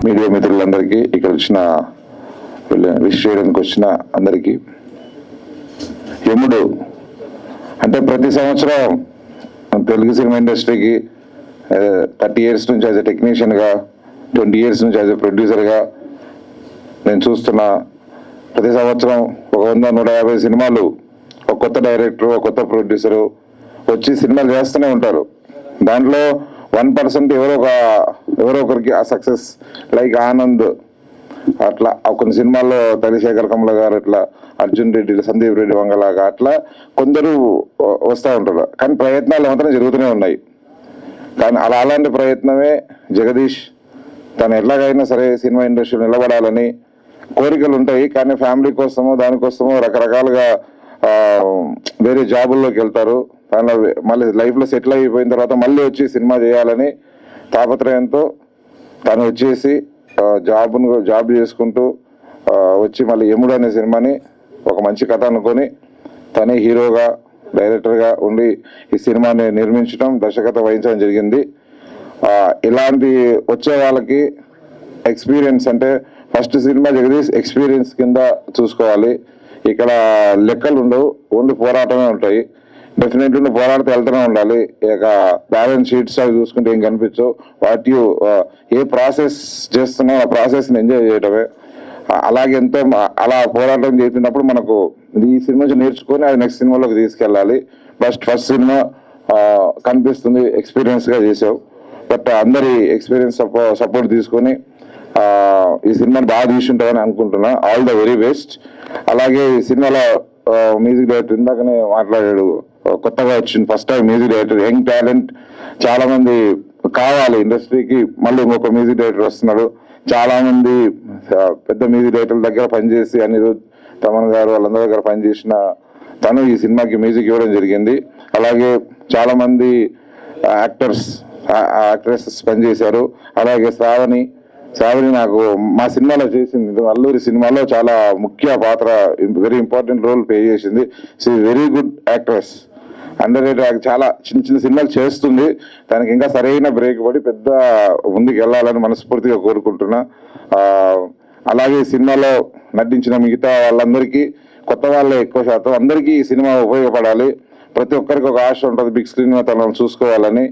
Media మిత్రులందరికీ, ఇక్కడ వచ్చిన విష్ చేయడానికి వచ్చిన అందరికీ. యముడు అంటే ప్రతి సంవత్సరం తెలుగు సినిమా ఇండస్ట్రీకి 30 years నుంచి యాజ్ ఎ టెక్నీషియన్గా, 20 years నుంచి యాజ్ ఎ ప్రొడ్యూసర్గా నేను చూస్తున్నా. ప్రతి సంవత్సరం 100-150 సినిమాలు, ఒక కొత్త డైరెక్టరు, ఒక కొత్త ప్రొడ్యూసరు వచ్చి సినిమాలు చేస్తూనే ఉంటారు. దాంట్లో 1% ఎవరో ఒకరికి ఆ సక్సెస్, లైక్ ఆనంద్ అట్లా కొన్ని సినిమాల్లో, తనిశేఖర్ కమల గారు అట్లా, అర్జున్ రెడ్డి, సందీప్ రెడ్డి వంగలాగా అట్లా కొందరు వస్తూ ఉంటారు. కానీ ప్రయత్నాలు మాత్రం జరుగుతూనే ఉన్నాయి. కానీ అలాంటి ప్రయత్నమే జగదీష్. తను ఎట్లాగైనా సరే సినిమా ఇండస్ట్రీలో నిలబడాలని కోరికలు ఉంటాయి. కానీ ఫ్యామిలీ కోసమో దానికోసమో రకరకాలుగా వేరే జాబుల్లోకి వెళ్తారు. దానిలో మళ్ళీ లైఫ్లో సెటిల్ అయిపోయిన తర్వాత మళ్ళీ వచ్చి సినిమా చేయాలని తాపత్రయంతో తను వచ్చేసి జాబ్ చేసుకుంటూ వచ్చి మళ్ళీ యముడు అనే సినిమాని ఒక మంచి కథ అనుకొని తనే హీరోగా, డైరెక్టర్గా ఉండి ఈ సినిమాని నిర్మించడం, దర్శకత్వం వహించడం జరిగింది. ఇలాంటి వచ్చే వాళ్ళకి ఎక్స్పీరియన్స్ అంటే ఫస్ట్ సినిమా జగదీష్ ఎక్స్పీరియన్స్ కింద చూసుకోవాలి. ఇక్కడ లెక్కలు ఉండవు, ఓన్లీ పోరాటమే ఉంటాయి. డెఫినెట్లీ నువ్వు పోరాడితే వెళ్తూనే ఉండాలి. ఇక బ్యాలెన్స్ షీట్స్ అవి చూసుకుంటే ఏం కనిపించవు. ఏ ప్రాసెస్ చేస్తున్నావు ఆ ప్రాసెస్ని ఎంజాయ్ చేయడమే. అలాగే ఎంతో అలా పోరాటం చేసినప్పుడు మనకు ఈ సినిమా నుంచి నేర్చుకొని అది నెక్స్ట్ సినిమాలోకి తీసుకెళ్ళాలి. ఫస్ట్ సినిమా కనిపిస్తుంది, ఎక్స్పీరియన్స్గా చేసావు. బట్ అందరి ఎక్స్పీరియన్స్ సపోర్ట్ తీసుకొని ఈ సినిమాని బాగా తీసుంటామని అనుకుంటున్నా. All the very best. అలాగే ఈ సినిమాలో మ్యూజిక్ డైరెక్టర్ ఇందాకనే మాట్లాడాడు, కొత్తగా వచ్చింది first time music director, young talent చాలా మంది కావాలి ఇండస్ట్రీకి. మళ్ళీ ఇంకొక మ్యూజిక్ డైరెక్టర్ వస్తున్నాడు. చాలా మంది పెద్ద మ్యూజిక్ డైరెక్టర్ల దగ్గర పనిచేసి, అనిరుద్, తమన్ గారు వాళ్ళందరి దగ్గర పనిచేసిన తను ఈ సినిమాకి మ్యూజిక్ ఇవ్వడం జరిగింది. అలాగే చాలా మంది యాక్ట్రెసెస్ పనిచేశారు. అలాగే శ్రావణి నాకు మా సినిమాలో చేసింది, అల్లూరి సినిమాలో చాలా ముఖ్య పాత్ర, వెరీ ఇంపార్టెంట్ రోల్ ప్లే చేసింది. She very good actress, under rated. చాలా చిన్న సినిమాలు చేస్తుంది. దానికి ఇంకా సరైన బ్రేక్ పడి పెద్ద ముందుకు వెళ్ళాలని మనస్ఫూర్తిగా కోరుకుంటున్నా. అలాగే ఈ సినిమాలో నటించిన మిగతా వాళ్ళందరికీ, కొత్త వాళ్ళే ఎక్కువ శాతం, అందరికీ ఈ సినిమా ఉపయోగపడాలి. ప్రతి ఒక్కరికి ఒక ఆశ ఉంటుంది బిగ్ స్క్రీన్ మీద తనను చూసుకోవాలని.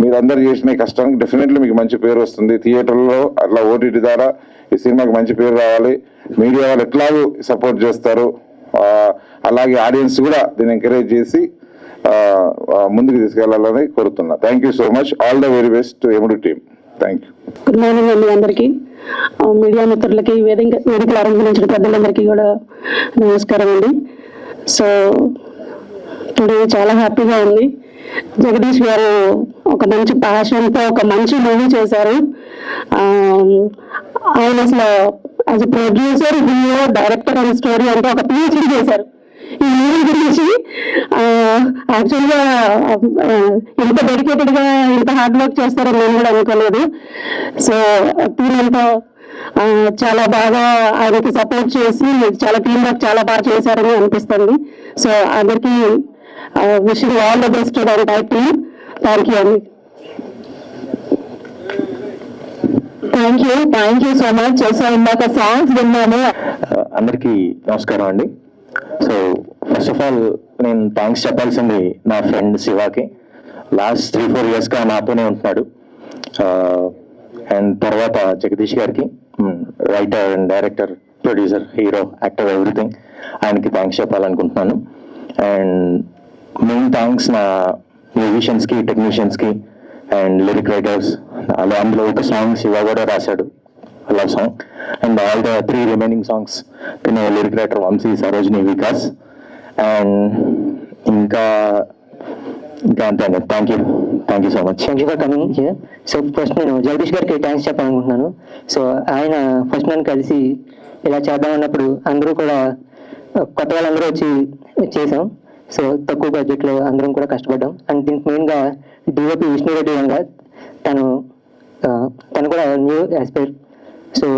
మీరందరూ చేసిన కష్టానికి డెఫినెట్లీ మీకు మంచి పేరు వస్తుంది. థియేటర్లో అట్లా ఓటీటీ ద్వారా ఈ సినిమాకి మంచి పేరు రావాలి. మీడియా వాళ్ళు ఎట్లాగూ సపోర్ట్ చేస్తారు. అలాగే ఆడియన్స్ కూడా దీన్ని ఎంకరేజ్ చేసి ముందుకు తీసుకెళ్లాలని కోరుతున్నా. Thank you so much. All the very best to Yamudu team. Thank you. Good morning అండి అందరికీ, మీడియా మిత్రులకి, వేదికలు అలంకరించిన పెద్దలందరికీ కూడా నమస్కారం అండి. సో టుడే చాలా హ్యాపీగా ఉంది. జగదీష్ గారు ఒక మంచి ప్యాషన్తో ఒక మంచి మూవీ చేశారు. ఆయన అసలు as a producer, hero, director and story అంటే ఒక PhD చేశారు ఈ మూవీ గురించి. యాక్చువల్గా ఇంత డెడికేటెడ్గా, ఇంత హార్డ్ వర్క్ చేస్తారని నేను కూడా అనుకోలేదు. సో టీమ్ అంతా చాలా బాగా ఆయనకి సపోర్ట్ చేసి చాలా టీమ్ వర్క్ చాలా బాగా చేశారని అనిపిస్తుంది. సో అందరికీ wishing all the best to entire team. Thank you అండి. Thank you so much. ఇందాక సాంగ్స్ విన్నాము. అందరికీ నమస్కారం అండి. సో ఫస్ట్ ఆఫ్ ఆల్ నేను థ్యాంక్స్ చెప్పాల్సింది నా ఫ్రెండ్ శివాకి. లాస్ట్ 3-4 yearsగా నాతోనే ఉంటున్నాడు. అండ్ తర్వాత జగదీష్ గారికి, writer and director, producer, hero, actor, everything, ఆయనకి థ్యాంక్స్ చెప్పాలనుకుంటున్నాను. అండ్ మెయిన్ థ్యాంక్స్ నా మ్యూజిషియన్స్కి, టెక్నీషియన్స్కి అండ్ లిరిక్ రైటర్స్. అందులో ఒక సాంగ్ శివ కూడా రాశాడు, love song. And all the 3 remaining songs lyric writer Vamsi, Sarojini, Vikas. And ఇంకా అంతే అండి. Thank you so much. Thank you for coming here. So first నేను జగదీష్ గారికి థ్యాంక్స్ చెప్పాలనుకుంటున్నాను. సో ఆయన ఫస్ట్ నన్ను కలిసి ఇలా చేద్దామన్నప్పుడు అందరూ కూడా కొత్త వాళ్ళందరూ వచ్చి చేసాం. సో తక్కువ బడ్జెట్లో అందరం కూడా కష్టపడ్డాం. అండ్ దీనికి మెయిన్గా DOP విష్ణురెడ్డి వంగా, తను కూడా న్యూ ఆస్పైర్. సో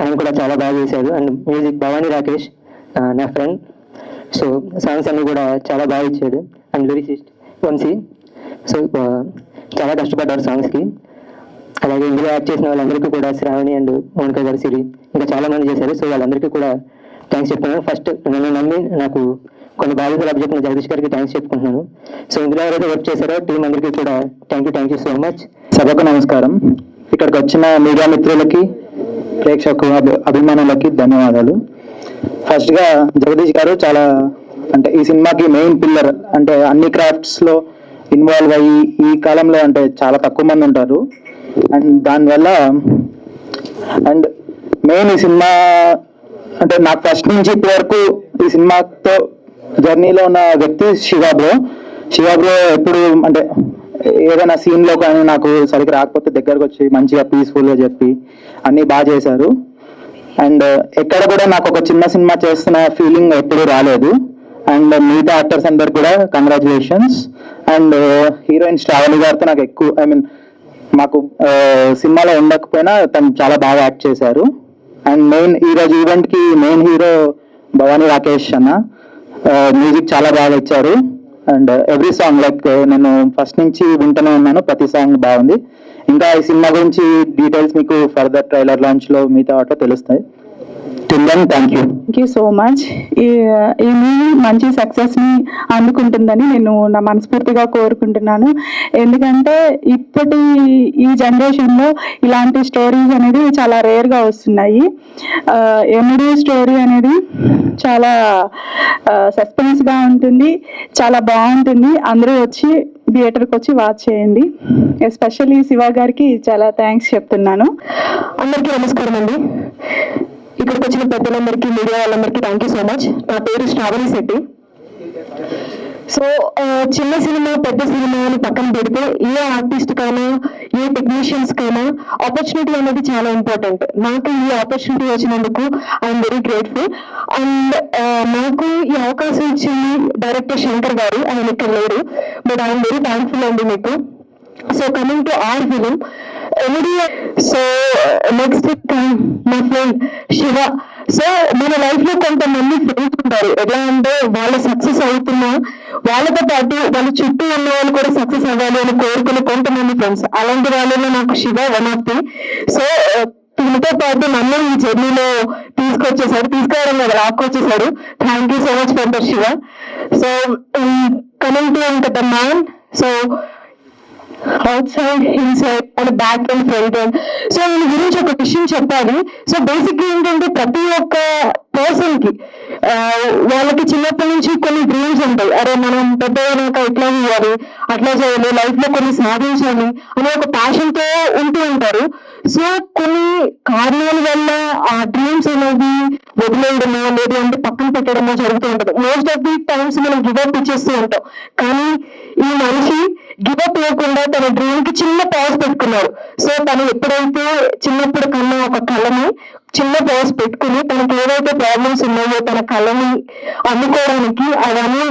ఆయన కూడా చాలా బాగా చేశాడు. అండ్ మ్యూజిక్ భవానీ రాకేష్, నా ఫ్రెండ్. సో సాంగ్స్ అన్ని కూడా చాలా బాగా ఇచ్చాడు. And lyricist Vamsi. సో చాలా కష్టపడ్డారు సాంగ్స్కి. అలాగే ఇందులో యాక్ట్ చేసిన వాళ్ళందరికీ కూడా శ్రావణి అండ్ మోనికా గారు, సిరి, ఇంకా చాలా మంది చేశారు. సో వాళ్ళందరికీ కూడా థ్యాంక్స్ చెప్తున్నాను. ఫస్ట్ నన్ను నమ్మి నాకు కొన్ని బాధ్యతలు అప్పచెప్పిన జగదీష్ గారికి థ్యాంక్స్ చెప్పుకుంటున్నాను. సో ఇందులో ఎవరైతే వర్క్ చేశారో టీం అందరికీ కూడా థ్యాంక్ యూ సో మచ్. సభకు నమస్కారం. ఇక్కడికి వచ్చిన మీడియా మిత్రులకి, ప్రేక్షకు అభిమానులకి ధన్యవాదాలు. ఫస్ట్గా జగదీష్ గారు చాలా అంటే ఈ సినిమాకి మెయిన్ పిల్లర్, అంటే అన్ని క్రాఫ్ట్స్ లో ఇన్వాల్వ్ అయ్యి ఈ కాలంలో అంటే చాలా తక్కువ మంది ఉంటారు. అండ్ దానివల్ల అండ్ మెయిన్ ఈ సినిమా అంటే నాకు ఫస్ట్ నుంచి ఇప్పటి వరకు ఈ సినిమాతో జర్నీలో ఉన్న వ్యక్తి శివ బ్రో ఎప్పుడు అంటే ఏదైనా సీన్ లో కానీ నాకు సరిగ్గా రాకపోతే దగ్గరకు వచ్చి మంచిగా పీస్ఫుల్ గా చెప్పి అన్ని బాగా చేశారు. అండ్ ఎక్కడ కూడా నాకు ఒక చిన్న సినిమా చేస్తున్న ఫీలింగ్ ఎప్పుడు రాలేదు. అండ్ మిగతా యాక్టర్స్ అందరు కూడా కంగ్రాచులేషన్స్. అండ్ హీరోయిన్ శ్రావణి గారితో నాకు ఎక్కువ మాకు సినిమాలో ఉండకపోయినా తను చాలా బాగా యాక్ట్ చేశారు. అండ్ మెయిన్ ఈరోజు ఈవెంట్ కి మెయిన్ హీరో భవానీ రాకేష్ అన్న మ్యూజిక్ చాలా బాగా ఇచ్చారు. అండ్ ఎవ్రీ సాంగ్ లైక్ నేను ఫస్ట్ నుంచి వింటూనే ఉన్నాను, ప్రతి సాంగ్ బాగుంది. ఇంకా ఈ సినిమా గురించి డీటెయిల్స్ మీకు ఫర్దర్ ట్రైలర్ లాంచ్ లో మిగతా వాటిలో తెలుస్తాయి. Thank you so much. ఈ మూవీ మంచి సక్సెస్ ని అందుకుంటుందని నేను నా మనస్ఫూర్తిగా కోరుకుంటున్నాను. ఎందుకంటే ఇప్పటి ఈ జనరేషన్ లో ఇలాంటి స్టోరీస్ అనేది చాలా రేర్ గా వస్తున్నాయి. ఎముడు స్టోరీ అనేది చాలా సస్పెన్స్ గా ఉంటుంది, చాలా బాగుంటుంది. అందరూ వచ్చి థియేటర్కి వచ్చి వాచ్ చేయండి. ఎస్పెషల్లీ శివ గారికి చాలా థ్యాంక్స్ చెప్తున్నాను. అందరికీ నమస్కారం అండి. ఇక్కడికి వచ్చిన పెద్దలందరికీ, మీడియా వాళ్ళందరికీ థ్యాంక్ యూ సో మచ్. నా పేరు శ్రావణి శెట్టి. సో చిన్న సినిమా పెద్ద సినిమా అని పక్కన పెడితే ఏ ఆర్టిస్ట్ కైనా ఏ టెక్నీషియన్స్ కైనా ఆపర్చునిటీ అనేది చాలా ఇంపార్టెంట్. నాకు ఈ ఆపర్చునిటీ వచ్చినందుకు ఐఎమ్ వెరీ గ్రేట్ఫుల్. అండ్ నాకు ఈ అవకాశం ఇచ్చింది డైరెక్టర్ శంకర్ గారు. ఆయన ఇక్కడ లేరు, బట్ ఐఎమ్ వెరీ థ్యాంక్ఫుల్ అండి మీకు. So coming to our film so next మా ఫ్రెండ్ శివ. సో మన లైఫ్ లో కొంతమంది ఫ్రెండ్స్ ఉంటారు. ఎలా అంటే వాళ్ళు సక్సెస్ అవుతున్నా వాళ్ళతో పాటు వాళ్ళ చుట్టూ ఉన్న వాళ్ళు కూడా సక్సెస్ అవ్వాలి అని కోరుకునే కొంతమంది ఫ్రెండ్స్. అలాంటి వాళ్ళలో నాకు Shiva one of the. So దీనితో పాటు నన్ను ఈ జర్నీలో తీసుకురావడం కదా లాక్కొచ్చేసాడు. Thank you so much for that Shiva. So coming to ఇంకా the man. So outside, inside and back and front end. So దీని గురించి ఒక విషయం చెప్పాలి. సో బేసిక్ గా ఏంటంటే ప్రతి ఒక్క పర్సన్ కి వాళ్ళకి చిన్నప్పటి నుంచి కొన్ని డ్రీమ్స్ ఉంటాయి. అరే మనం పెద్ద అయినాక ఇట్లా చేయాలి, అట్లా చేయాలి, లైఫ్ లో కొన్ని సాధించాలి అనే ఒక ప్యాషన్ తో ఉంటూ ఉంటారు. సో కొన్ని కారణాల వల్ల ఆ డ్రీమ్స్ అనేవి వదిలేయడమో లేదు అంటే పక్కన పెట్టడమో జరుగుతూ ఉంటుంది. మోస్ట్ ఆఫ్ ది టైమ్స్ మనం గివప్ ఇచ్చేస్తూ ఉంటాం. కానీ ఈ మనిషి గివప్ లేకుండా తన డ్రీమ్ కి చిన్న పాజ్ పెట్టుకున్నాడు. సో తను ఎప్పుడైతే చిన్నప్పుడు కన్నా ఒక కళని చిన్న పాజ్ పెట్టుకుని తనకి ఏవైతే ప్రాబ్లమ్స్ ఉన్నాయో తన కళని అందుకోవడానికి అవన్నీ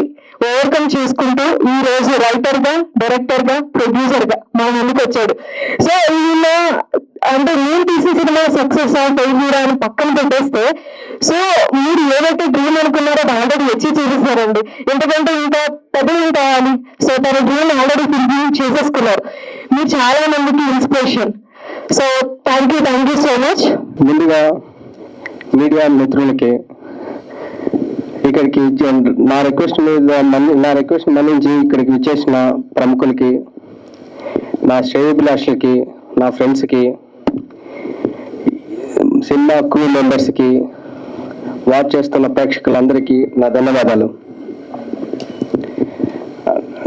ఓవర్కమ్ చేసుకుంటూ ఈ రోజు రైటర్ గా, డైరెక్టర్ గా, ప్రొడ్యూసర్ గా మన ముందుకు వచ్చాడు. సో ఈయన అంటే నేను తీసిన సినిమా సక్సెస్ ఫెయిల్యూర్ అని పక్కన పెట్టేస్తే, సో మీరు ఏదైతే డ్రీమ్ అనుకున్నారో అది ఆల్రెడీ అచీవ్ చేసేసారండి. ఎందుకంటే ఇంకా పెద్దలు కావాలి. సో తన డ్రీమ్ ఆల్రెడీ ఫుల్ఫిల్ చేసేసుకున్నారు. మీరు చాలా మందికి inspiration. So thank you so much. ముందుగా మీడియా మిత్రులకి ఇక్కడికి నా రిక్వెస్ట్ మన్నించి ఇక్కడికి విచ్చేసిన ప్రముఖులకి, నా శ్రేయోభిలాషులకి, నా ఫ్రెండ్స్కి, సినిమా క్రూ మెంబర్స్కి, వాచ్ చేస్తున్న ప్రేక్షకులందరికీ నా ధన్యవాదాలు.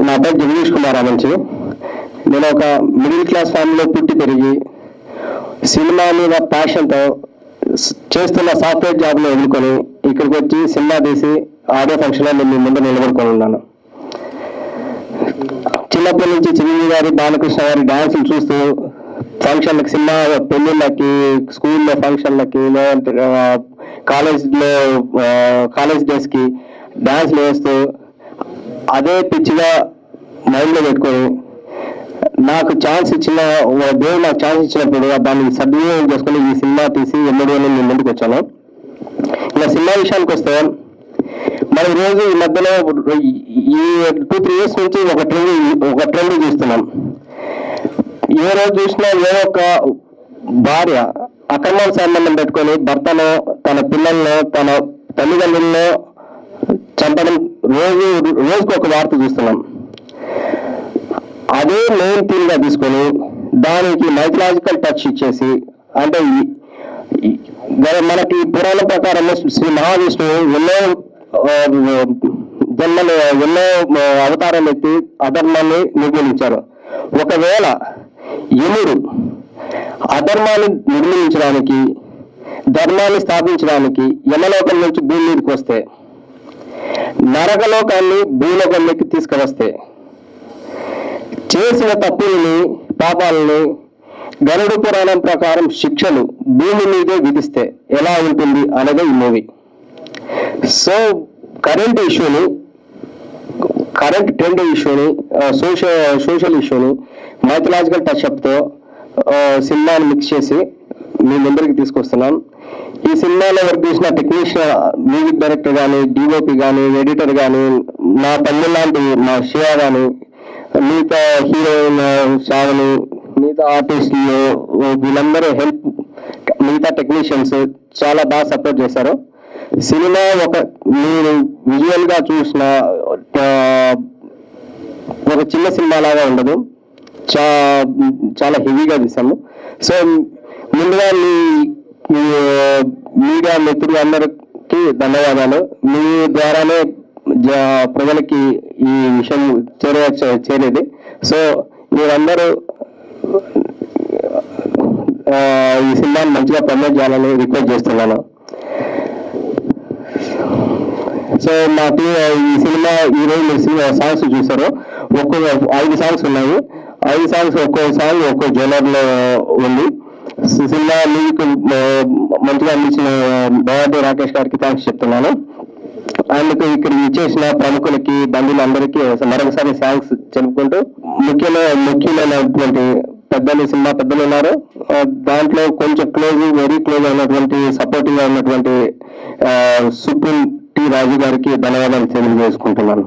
నా పేరు జగదీష్ కుమార్ అమంచి. నేను ఒక మిడిల్ క్లాస్ ఫ్యామిలీలో పుట్టి పెరిగి సినిమా మీద ప్యాషన్తో చేస్తున్న సాఫ్ట్వేర్ జాబ్లో ఎదుర్కొని ఇక్కడికి వచ్చి సినిమా తీసి ఆడియో ఫంక్షన్లో నేను మీ ముందు నిలబడుకొని ఉన్నాను. చిన్నప్పటి నుంచి చిరంజీవి గారి, బాలకృష్ణ గారి డాన్సులు చూస్తూ ఫంక్షన్లకి, సినిమా పెళ్ళిళ్ళకి, స్కూల్లో ఫంక్షన్లకి, లేదంటే కాలేజ్ డేస్కి డాన్స్లు వేస్తూ అదే పిచ్చిగా మైండ్లో పెట్టుకొని నాకు ఛాన్స్ ఇచ్చిన దేవుడు నాకు ఛాన్స్ ఇచ్చినప్పుడు దాన్ని సద్వినియోగం చేసుకుని ఈ సినిమా తీసి ఎన్నడూ నేను ముందుకు వచ్చాను. ఇలా సినిమా విషయానికి వస్తే మనం రోజు ఈ మధ్యలో ఈ 2-3 years నుంచి ఒక ట్రెండ్ చూస్తున్నాం. ఏ రోజు చూసినా ఏ ఒక్క భార్య అక్రమ సంబంధం పెట్టుకొని భర్తను, తన పిల్లలను, తన తల్లిదండ్రులను చంపడం రోజుకు ఒక వార్త చూస్తున్నాం. అదే మెయిన్ థీమ్ గా తీసుకొని దానికి మైథలాజికల్ టచ్ ఇచ్చేసి, అంటే మనకి పురాణం ప్రకారం శ్రీ మహావిష్ణువు ఎన్నో జన్మలు, ఎన్నో అవతారాలు ఎత్తి అధర్మాన్ని నిర్మూలించారు. ఒకవేళ యముడు అధర్మాన్ని నిర్మూలించడానికి, ధర్మాన్ని స్థాపించడానికి యమలోకం నుంచి భూమి మీదకి వస్తే, నరకలోకాన్ని భూలోకంలోకి తీసుకువస్తే, చేసిన తప్పుల్ని, పాపాలని గరుడ పురాణం ప్రకారం శిక్షలు భూమి మీదే విధిస్తే ఎలా ఉంటుంది అనేది ఈ మూవీ. సో కరెంట్ ట్రెండ్ ఇష్యూని, సోషల్ ఇష్యూని మైథలాజికల్ టచ్అప్తో సినిమాని మిక్స్ చేసి మీ ముందరికి తీసుకొస్తున్నాం. ఈ సినిమాలో వర్క్ చేసిన టెక్నీషియన్, మ్యూజిక్ డైరెక్టర్ కానీ, డిఓపి కానీ, ఎడిటర్ కానీ, నా తమ్ముడు లాంటి మా శివ కానీ, మిగతా హీరోయిన్ శ్రావణి, మిగతా ఆర్టిస్టులు, వీళ్ళందరూ హెల్ప్, మిగతా టెక్నీషియన్స్ చాలా బాగా సపోర్ట్ చేశారు. సినిమా మీరు విజువల్ గా చూసిన ఒక చిన్న సినిమా లాగా ఉండదు, చాలా హెవీగా తీసాము. సో ముందుగా మీ మీడియా మిత్రులు అందరికీ ధన్యవాదాలు. మీ ద్వారానే ప్రజలకి ఈ విషయం చేరేది. సో మీరందరూ ఈ సినిమాని మంచిగా ప్రమోట్ చేయాలని రిక్వెస్ట్ చేస్తున్నాను. సో మా ఈ సినిమా ఈరోజు మీరు సాంగ్స్ చూసారు. 5 సాంగ్స్ ఉన్నాయి. 5 సాంగ్స్ ఒక్కో సాంగ్ ఒక్కో జోనర్ లో ఉంది. సినిమా మీకు మంచిగా అందించిన భవానీ రాకేష్ గారికి థ్యాంక్స్ చెప్తున్నాను. అందుకు ఇక్కడ ఇచ్చేసిన ప్రముఖులకి, బంధువులందరికీ మరొకసారి థ్యాంక్స్ చెప్పుకుంటూ, ముఖ్యమైనటువంటి పెద్దలు, సినిమా పెద్దలు ఉన్నారు. దాంట్లో కొంచెం వెరీ క్లోజ్ అయినటువంటి, సపోర్టివ్ గా ఉన్నటువంటి సుప్రీం టి రాజు గారికి ధన్యవాదాలు తెలియజేసుకుంటున్నాను.